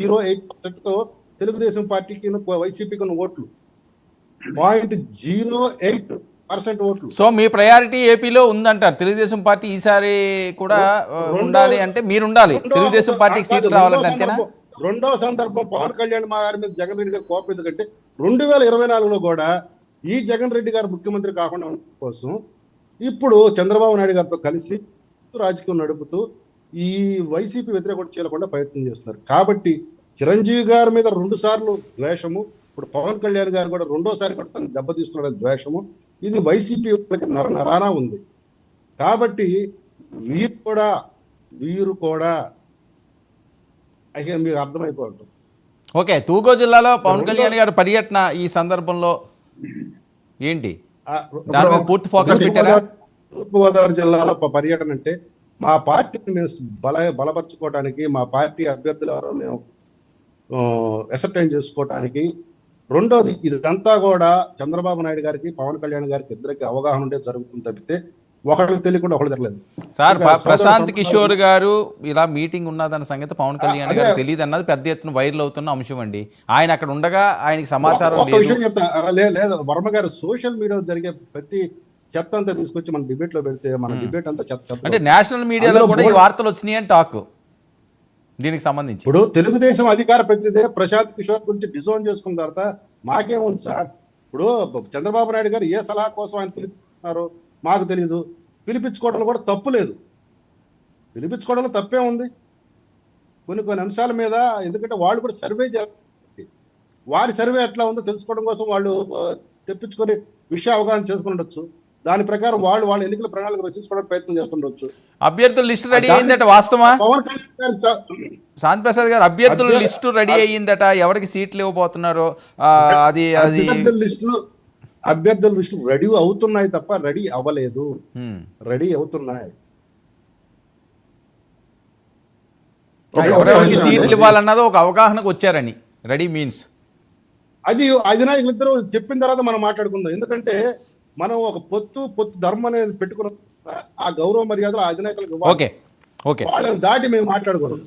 0.08%తో తెలుగుదేశం పార్టీకి వైసీపీకి ఉన్న ఓట్లు 0.08% ఓట్లు. సో మీ ప్రయారిటీ ఏపీలో ఉందంటారు. తెలుగుదేశం పార్టీ ఈసారి కూడా ఉండాలి అంటే మీరు ఉండాలి, తెలుగుదేశం పార్టీకి సీట్లు రావాలంటే అంతేనా? రెండో సందర్భం పవన్ కళ్యాణ్ మా గారి మీద జగన్ రెడ్డి గారు కోపం ఎందుకంటే 2024లో కూడా ఈ జగన్ రెడ్డి గారు ముఖ్యమంత్రి కాకుండా ఉండడం కోసం ఇప్పుడు చంద్రబాబు నాయుడు గారితో కలిసి రాజకీయం నడుపుతూ ఈ వైసీపీ వ్యతిరేకత చేయకుండా ప్రయత్నం చేస్తున్నారు. కాబట్టి చిరంజీవి గారి మీద 2 సార్లు ద్వేషము, ఇప్పుడు పవన్ కళ్యాణ్ గారు కూడా రెండోసారి కూడా తను దెబ్బతీస్తున్నాడని ద్వేషము, ఇది వైసీపీ నరానా ఉంది. కాబట్టి వీరు కూడా అయితే మీకు అర్థమైపోతుంది. ఓకే, తూగో జిల్లాలో పవన్ కళ్యాణ్ గారు పర్యటన ఈ సందర్భంలో ఏంటి, దాని మీద పూర్తి ఫోకస్ పెట్టారా? తూర్పుగోదావరి జిల్లాలో పర్యటన అంటే మా పార్టీని మేము బలపరచుకోవడానికి, మా పార్టీ అభ్యర్థుల మేము అసర్టైన్ చేసుకోవడానికి, రెండోది ఇదంతా కూడా చంద్రబాబు నాయుడు గారికి పవన్ కళ్యాణ్ గారికి ఇద్దరికి అవగాహన ఉండే జరుగుతుంది తప్పితే ఒకరికి తెలియకుండా ఒకళ్ళు జరగలేదు. సార్, ప్రశాంత్ కిషోర్ గారు ఇలా మీటింగ్ ఉన్నదన్న సంగతి పవన్ కళ్యాణ్ గారు తెలియదు అన్నది పెద్ద ఎత్తున వైరల్ అవుతున్న అంశం అండి. ఆయన అక్కడ ఉండగా ఆయనకి సమాచారం లేదు. వర్మ గారు సోషల్ మీడియాలో జరిగే ప్రతి చెత్త అంతా తీసుకొచ్చి మన డిబేట్ లో పెడితే మన డిబేట్ అంతా చెత్త. అంటే నేషనల్ మీడియాలో కూడా ఈ వార్తలు వచ్చినాయి అని టాక్ దీనికి సంబంధించి. ఇప్పుడు తెలుగుదేశం అధికార ప్రతినిధి ప్రశాంత్ కిషోర్ గురించి డిజోన్ చేసుకున్న తర్వాత మాకేముంది సార్? ఇప్పుడు చంద్రబాబు నాయుడు గారు ఏ సలహా కోసం ఆయన పిలుపుతున్నారు మాకు తెలియదు. పిలిపించుకోవడంలో కూడా తప్పు లేదు, పిలిపించుకోవడంలో తప్పే ఉంది కొన్ని అంశాల మీద. ఎందుకంటే వాళ్ళు కూడా సర్వే చేయాలి, వారి సర్వే ఎట్లా ఉందో తెలుసుకోవడం కోసం వాళ్ళు తెప్పించుకొని విషయ అవగాహన చేసుకుని ఉండొచ్చు. దాని ప్రకారం వాళ్ళు ఎన్నికల ప్రణాళిక రచించుకోవడానికి ప్రయత్నం చేస్తుండొచ్చు. అభ్యర్థుల లిస్ట్ రెడీ అయిందట, వాస్తవా? పవన్ కళ్యాణ్ శాంతి ప్రసాద్ గారు, అభ్యర్థుల లిస్టు రెడీ అయ్యిందట, ఎవరికి సీట్లు ఇవ్వబోతున్నారో అది అభ్యర్థుల లిస్టు రెడీ అవుతున్నాయి తప్ప రెడీ అవ్వలేదు. రెడీ అవుతున్నాయి. ఎవరెవరికి సీట్లు ఇవ్వాలన్నదో ఒక అవగాహనకు వచ్చారని. రెడీ మీన్స్ అది అధినాయకులు ఇద్దరు చెప్పిన తర్వాత మనం మాట్లాడుకుందాం. ఎందుకంటే మనం ఒక పొత్తు ధర్మం అనేది పెట్టుకున్న ఆ గౌరవ మర్యాదలు ఆ అధినాయకులకు వాళ్ళని దాటి మేము మాట్లాడుకోవడం.